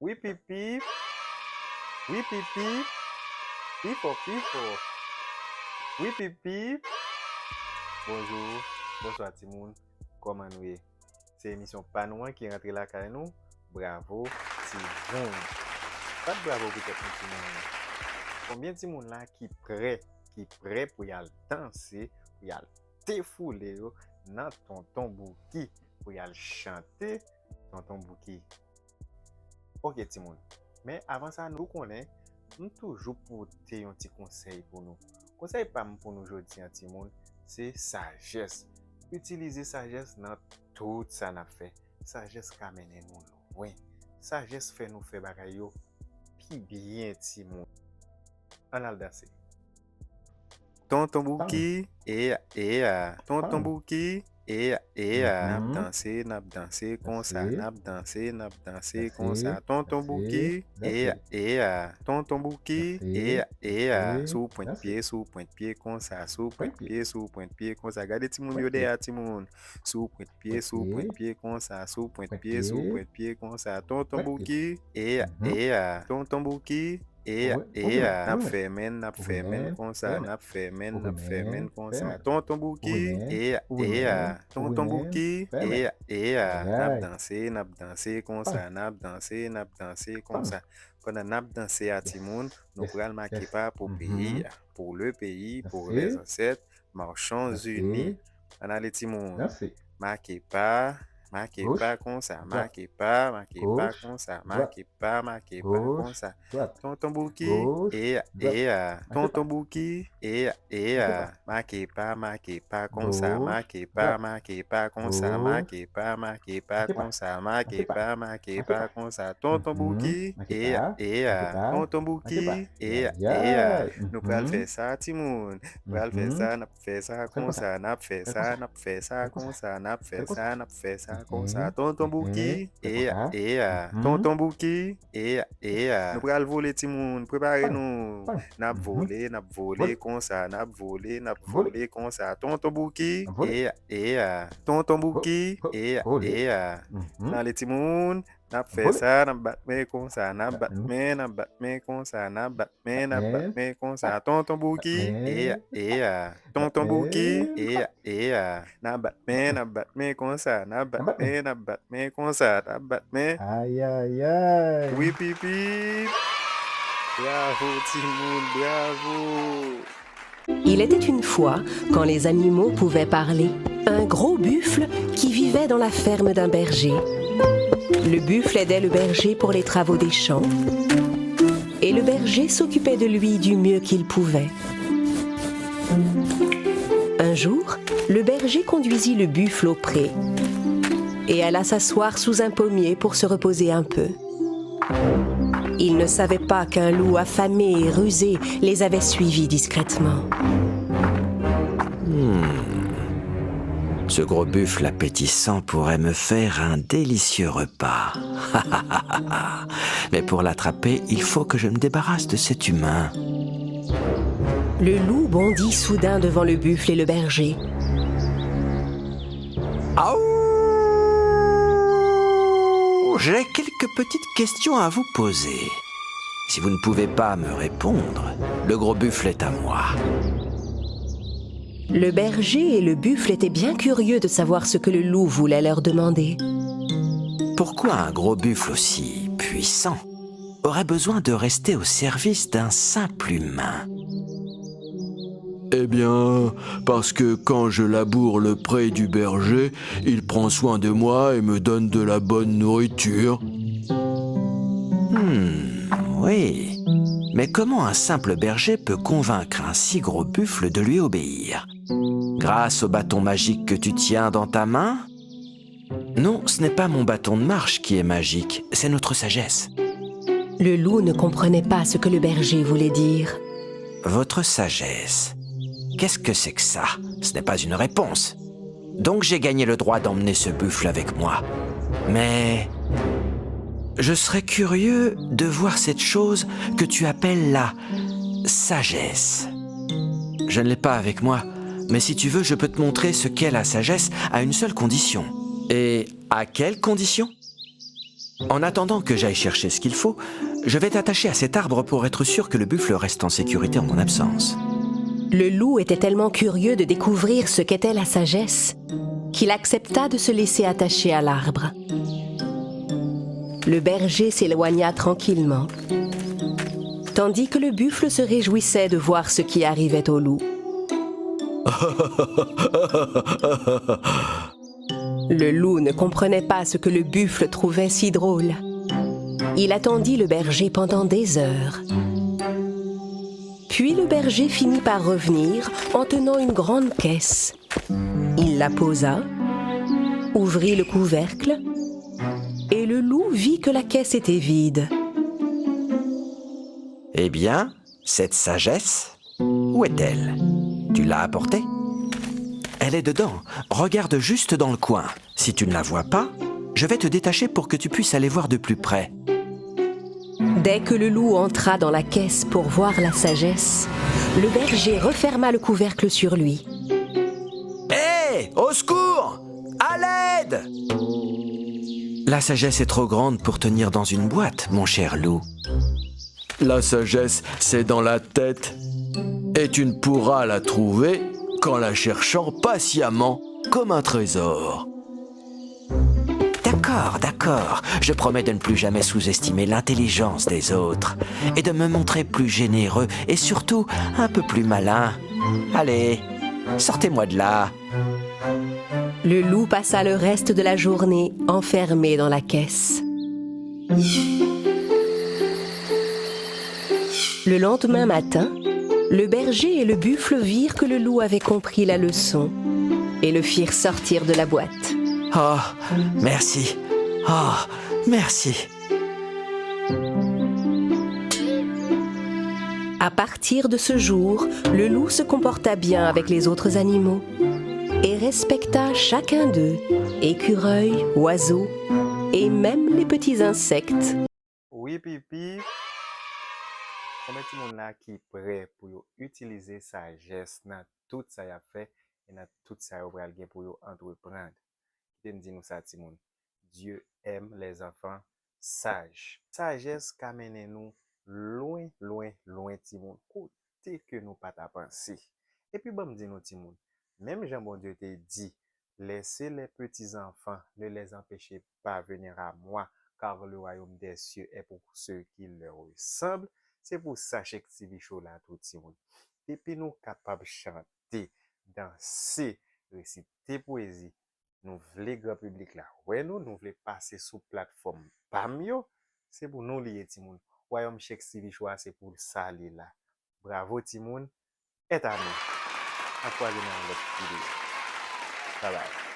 Oui, pipi. Oui, pipi. Pifo, pifo. Oui, pipi. Bonjour. Bonsoir, Timoun. Comment nous est? C'est émission Panouan qui est rentrée là avec nous. Bravo, Timoun. Pas de bravo pour quelqu'un, Timoun. Combien de Timoun là qui prêt pour y aller danser, pour y aller défouler dans tonton Bouki, pour y aller chanter tonton Bouki. Ok, Timoun. Mais avant ça, nous connaissons, nous toujours porter un petit conseil pour nous. Conseil pas pour nous aujourd'hui, Timoun, c'est sagesse. Utiliser sagesse dans tout ça n'a fait. Sagesse qui amène nous loin. Sagesse fait nous faire bagaille yo pi bien, Timoun. On a le danser. Tonton Bouki, tonton Pam. Bouki, nap danser comme ça, Danser, nap danser comme danser, ça. Tonton danser, Bouki, danser, tonton Bouki, danser, danser, sous point de danser. pied comme ça, sous point de Point pied, pied, sous point de pied comme ça. Regardez Timoun point yo pied, derrière Timoun. Sous point point de pied comme ça, sous point de pied, pied comme ça. Tonton point pied. Bouki, Mhm. tonton Bouki. Nap Ouvre-men, fait men, ouvre-men, comme ça, ferme, nap fait men ouvre-men, comme ça. ferme, Tonton Bouki, ouvre-men, ouvre-men, tonton ouvre-men, Bouki, ferme. nap Aïe, danser comme pam, ça, nap danser comme pam. ça. Pendant nap danser à Timoun, Yes, nous yes, prenons marquer yes. pas pour pays, Mhm. pour le pays, pour les Danser, ancêtres, marchons unis. danser, On a les Timoun. danser. Marquez pas Gauche, comme ça, droite, marquez pas gauche, comme ça, droite, marquez pas comme gauche, ça. droite, Tonton Bouki, gauche, droite. Marquez tonton pas, Bouki, marquez pas. marquez pas comme ça, Gauche, droite, marquez pas comme ça, gauche, marquez pas marquez comme pas, ça, marquez pas, marquez marquez pas pas. comme ça. Tonton Bouki, Marquez pas, tonton marquez pas. Bouki, Aïe, aïe, aïe. nous pral faire ça, Timoun. Pral faire Mhm. ça, n'a fait ça Faites comme comme ça, ça, n'a fait faites comme ça, ça, n'a fait ça faites comme comme ça, ça, n'a faites fait comme ça. ça, comme ça. Tonton Bouki, Faites comme ça. Mhm. tonton Bouki, nous pral voler Timoun, Bang, préparez-nous. bang. N'a Mhm. volé Volez, comme ça, n'a volez, volé comme ça. Tonton Bouki, volez, tonton volez, Bouki, volez. Mhm. dans les Timoun. N'a fait Volez. ça, n'a battu comme ça, Batman, n'a battu comme ça, n'a Batman, battu comme Bat, ça. Tonton Bouki, Batman, tonton Bouki, Batman, Bat. n'a Batman, battu comme ça, Batman. n'a battu comme ça, n'a battu. Aïe, aïe, aïe. Oui, pipi. Bravo, Timoun, bravo. Il était une fois, quand les animaux pouvaient parler, un gros buffle qui vivait dans la ferme d'un berger. Le buffle aidait le berger pour les travaux des champs, et le berger s'occupait de lui du mieux qu'il pouvait. Un jour, le berger conduisit le buffle au pré et alla s'asseoir sous un pommier pour se reposer un peu. Il ne savait pas qu'un loup affamé et rusé les avait suivis discrètement. Ce gros buffle appétissant pourrait me faire un délicieux repas. Mais pour l'attraper, il faut que je me débarrasse de cet humain. Le loup bondit soudain devant le buffle et le berger. Aouh! J'ai quelques petites questions à vous poser. Si vous ne pouvez pas me répondre, le gros buffle est à moi. Le berger et le buffle étaient bien curieux de savoir ce que le loup voulait leur demander. Pourquoi un gros buffle aussi puissant aurait besoin de rester au service d'un simple humain? Eh bien, parce que quand je laboure le pré du berger, il prend soin de moi et me donne de la bonne nourriture. Oui. Mais comment un simple berger peut convaincre un si gros buffle de lui obéir? Grâce au bâton magique que tu tiens dans ta main? Non, ce n'est pas mon bâton de marche qui est magique, c'est notre sagesse. Le loup ne comprenait pas ce que le berger voulait dire. Votre sagesse. Qu'est-ce que c'est que ça? Ce n'est pas une réponse. Donc j'ai gagné le droit d'emmener ce buffle avec moi. Mais je serais curieux de voir cette chose que tu appelles la sagesse. Je ne l'ai pas avec moi, mais si tu veux, je peux te montrer ce qu'est la sagesse à une seule condition. Et à quelle condition? En attendant que j'aille chercher ce qu'il faut, je vais t'attacher à cet arbre pour être sûr que le buffle reste en sécurité en mon absence. Le loup était tellement curieux de découvrir ce qu'était la sagesse qu'il accepta de se laisser attacher à l'arbre. Le berger s'éloigna tranquillement, tandis que le buffle se réjouissait de voir ce qui arrivait au loup. Le loup ne comprenait pas ce que le buffle trouvait si drôle. Il attendit le berger pendant des heures. Puis le berger finit par revenir en tenant une grande caisse. Il la posa, ouvrit le couvercle, et le loup vit que la caisse était vide. Eh bien, cette sagesse, où est-elle? Tu l'as apportée? Elle est dedans. Regarde juste dans le coin. Si tu ne la vois pas, je vais te détacher pour que tu puisses aller voir de plus près. Dès que le loup entra dans la caisse pour voir la sagesse, le berger referma le couvercle sur lui. Hé! Au secours! À l'aide! La sagesse est trop grande pour tenir dans une boîte, mon cher loup. La sagesse, c'est dans la tête. Et tu ne pourras la trouver qu'en la cherchant patiemment comme un trésor. D'accord, d'accord. Je promets de ne plus jamais sous-estimer l'intelligence des autres et de me montrer plus généreux et surtout un peu plus malin. Allez, sortez-moi de là. Le loup passa le reste de la journée enfermé dans la caisse. Le lendemain matin, le berger et le buffle virent que le loup avait compris la leçon et le firent sortir de la boîte. Oh, merci. Oh, merci. À partir de ce jour, le loup se comporta bien avec les autres animaux et respecta chacun d'eux, écureuils, oiseaux et même les petits insectes. Oui, pipi. Combien de monde là qui est prêt pour utiliser sagesse dans tout ça y a fait et dans tout ça y a bien pour entreprendre? Qui me dit nous ça, Timon? Dieu aime les enfants sages. Sagesse qui amène nous loin, loin, loin, Timon. Côté que nous pas ta pensée. Et puis, bon, me dit nous, Timon, même Jean bon Dieu te dit, laissez les petits enfants, ne les empêchez pas venir à moi, car le royaume des cieux est pour ceux qui leur ressemblent. C'est pour ça que TV Show là tout le monde. Et puis nous capables de chanter, danser, réciter poésie. Nous voulons grand public là. Ouais nous voulons passer sous plateforme Pamio. C'est pour nous lier Timoun. Royaume Cheikh TV Show c'est pour ça là. Bravo Timoun. Et à nous. À toi dans l'autre vidéo. Bye bye.